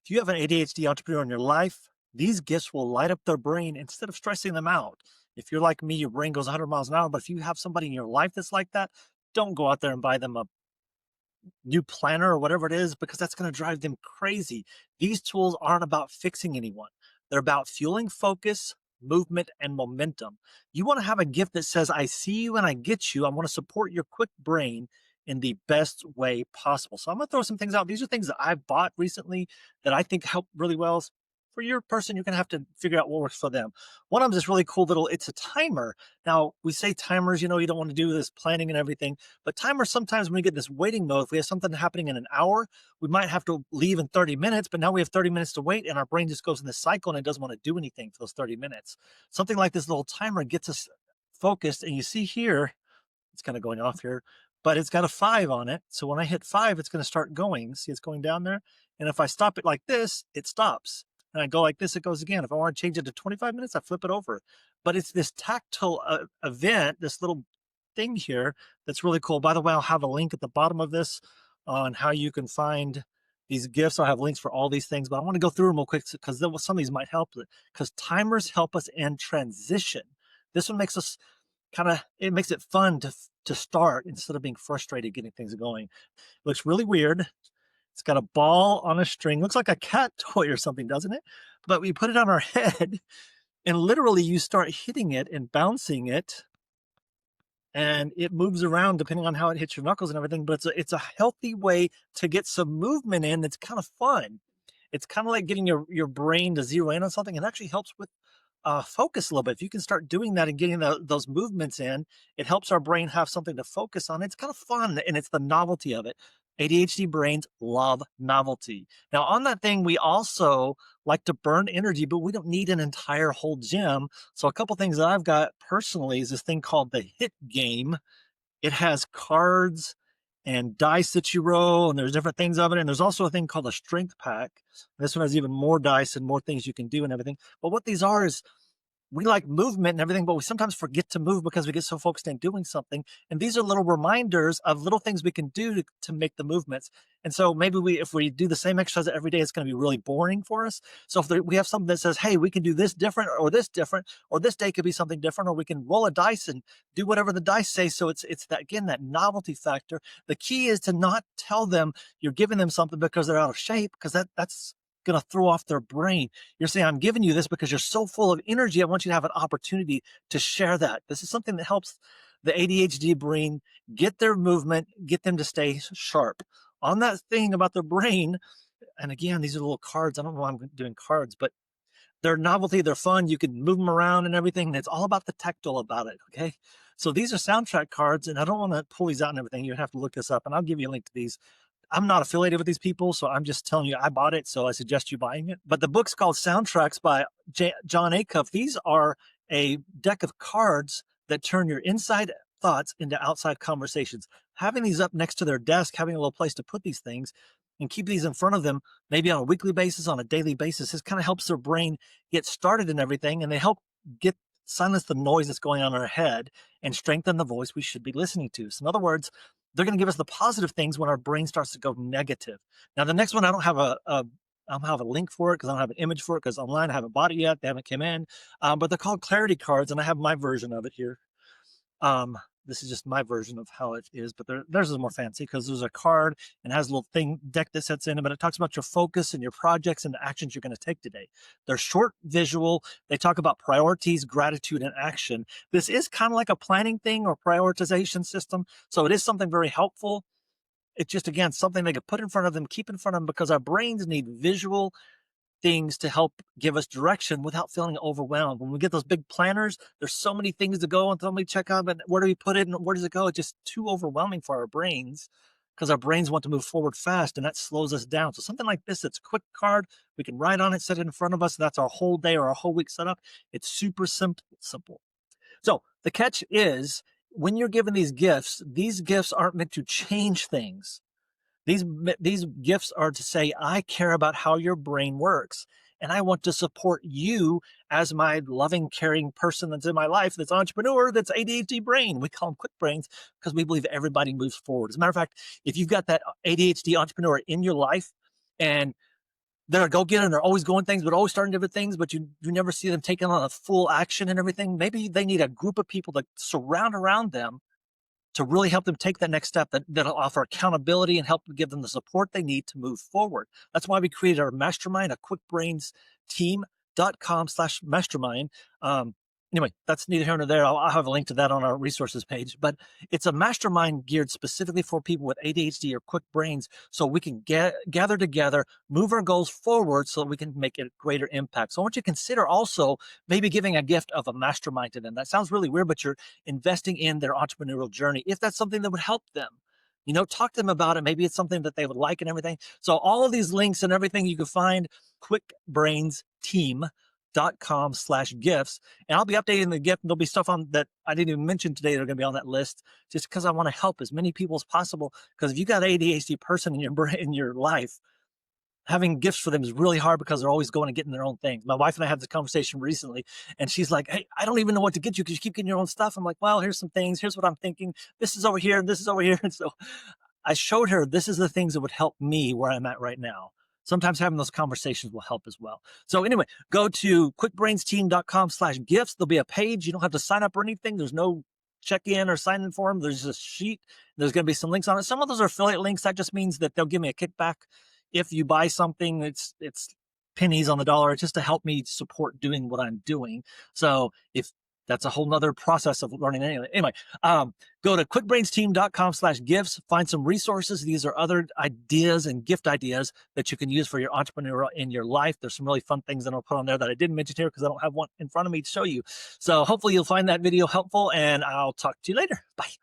If you have an ADHD entrepreneur in your life, these gifts will light up their brain instead of stressing them out. If you're like me, your brain goes 100 miles an hour. But if you have somebody in your life that's like that, don't go out there and buy them a new planner or whatever it is, because that's going to drive them crazy. These tools aren't about fixing anyone. They're about fueling focus, movement, and momentum. You want to have a gift that says, I see you and I get you. I want to support your quick brain in the best way possible. So I'm going to throw some things out. These are things that I've bought recently that I think help really well. For your person, you're going to have to figure out what works for them. One of them is really cool little, it's a timer. Now, we say timers, you don't want to do this planning and everything, but timers, sometimes when we get this waiting mode, if we have something happening in an hour, we might have to leave in 30 minutes, but now we have 30 minutes to wait and our brain just goes in this cycle and it doesn't want to do anything for those 30 minutes. Something like this little timer gets us focused. And you see here, it's kind of going off here, but it's got a 5 on it. So when I hit 5, it's going to start going. See, it's going down there. And if I stop it like this, it stops. And I go like this, it goes again. If I want to change it to 25 minutes, I flip it over. But it's this tactile event, this little thing here that's really cool. By the way, I'll have a link at the bottom of this on how you can find these gifts. I'll have links for all these things, but I want to go through them real quick because some of these might help. Because timers help us in transition. This one makes us it makes it fun to start instead of being frustrated getting things going. It looks really weird. It's got a ball on a string. Looks like a cat toy or something, doesn't it? But we put it on our head and literally you start hitting it and bouncing it and it moves around depending on how it hits your knuckles and everything. But it's a healthy way to get some movement in that's kind of fun. It's kind of like getting your brain to zero in on something. It actually helps with focus a little bit. If you can start doing that and getting those movements in, it helps our brain have something to focus on. It's kind of fun, and it's the novelty of it. ADHD brains love novelty. Now, on that thing, we also like to burn energy, but we don't need an entire whole gym. So a couple things that I've got personally is this thing called the HIIT Game. It has cards and dice that you roll, and there's different things of it. And there's also a thing called a strength pack. This one has even more dice and more things you can do and everything. But what these are is we like movement and everything, but we sometimes forget to move because we get so focused on doing something. And these are little reminders of little things we can do to make the movements. And so maybe if we do the same exercise every day, it's going to be really boring for us. So if we have something that says, hey, we can do this different, or this day could be something different, or we can roll a dice and do whatever the dice say. So it's that, again, that novelty factor. The key is to not tell them you're giving them something because they're out of shape, because that's going to throw off their brain. You're saying, I'm giving you this because you're so full of energy. I want you to have an opportunity to share that. This is something that helps the ADHD brain get their movement, get them to stay sharp. On that thing about their brain, and again, these are little cards. I don't know why I'm doing cards, but they're novelty, they're fun. You can move them around and everything. And it's all about the tactile about it, okay? So these are soundtrack cards, and I don't want to pull these out and everything. You have to look this up, and I'll give you a link to these. I'm not affiliated with these people, so I'm just telling you I bought it, so I suggest you buying it. But the book's called Soundtracks by John Acuff. These are a deck of cards that turn your inside thoughts into outside conversations. Having these up next to their desk, having a little place to put these things and keep these in front of them, maybe on a weekly basis, on a daily basis, this kind of helps their brain get started in everything, and they help silence the noise that's going on in our head and strengthen the voice we should be listening to. So in other words, they're going to give us the positive things when our brain starts to go negative. Now, the next one, I don't have I don't have a link for it because I don't have an image for it because online I haven't bought it yet. They haven't come in, but they're called clarity cards, and I have my version of it here. This is just my version of how it is, but theirs is more fancy because there's a card and has a little thing deck that sets in it, but it talks about your focus and your projects and the actions you're going to take today. They're short, visual. They talk about priorities, gratitude, and action. This is kind of like a planning thing or prioritization system. So it is something very helpful. It's just, again, something they could put in front of them, keep in front of them, because our brains need visual things to help give us direction without feeling overwhelmed. When we get those big planners, there's so many things to go and so many check out, but where do we put it and where does it go? It's just too overwhelming for our brains because our brains want to move forward fast, and that slows us down. So something like this, it's a quick card. We can write on it, set it in front of us. That's our whole day or our whole week setup. It's super simple. So the catch is, when you're given these gifts aren't meant to change things. These gifts are to say, I care about how your brain works, and I want to support you as my loving, caring person that's in my life, that's entrepreneur, that's ADHD brain. We call them quick brains because we believe everybody moves forward. As a matter of fact, if you've got that ADHD entrepreneur in your life and they're a go-getter and they're always going things, but always starting different things, but you never see them taking on a full action and everything. Maybe they need a group of people to surround around them to really help them take that next step, that'll offer accountability and help give them the support they need to move forward. That's why we created our mastermind at QuickBrainsTeam.com/mastermind. Anyway, that's neither here nor there. I'll have a link to that on our resources page, but it's a mastermind geared specifically for people with ADHD or quick brains, so we can gather together, move our goals forward so we can make a greater impact. So I want you to consider also maybe giving a gift of a mastermind to them. That sounds really weird, but you're investing in their entrepreneurial journey. If that's something that would help them, talk to them about it. Maybe it's something that they would like and everything. So all of these links and everything you can find QuickBrainsTeam.com/gifts. And I'll be updating the gift. There'll be stuff on that I didn't even mention today that are going to be on that list, just because I want to help as many people as possible. Because if you got an ADHD person in your brain, in your life, having gifts for them is really hard because they're always going and getting their own things. My wife and I had this conversation recently, and she's like, "Hey, I don't even know what to get you because you keep getting your own stuff." I'm like, "Well, here's some things. Here's what I'm thinking. This is over here, and this is over here." And so I showed her this is the things that would help me where I'm at right now. Sometimes having those conversations will help as well. So anyway, go to QuickBrainsTeam.com/gifts. There'll be a page. You don't have to sign up or anything. There's no check-in or sign-in form. There's a sheet. There's going to be some links on it. Some of those are affiliate links. That just means that they'll give me a kickback if you buy something. It's pennies on the dollar. It's just to help me support doing what I'm doing. So if that's a whole nother process of learning anyway. Go to QuickBrainsTeam.com/gifts, find some resources. These are other ideas and gift ideas that you can use for your entrepreneurial in your life. There's some really fun things that I'll put on there that I didn't mention here because I don't have one in front of me to show you. So hopefully you'll find that video helpful, and I'll talk to you later. Bye.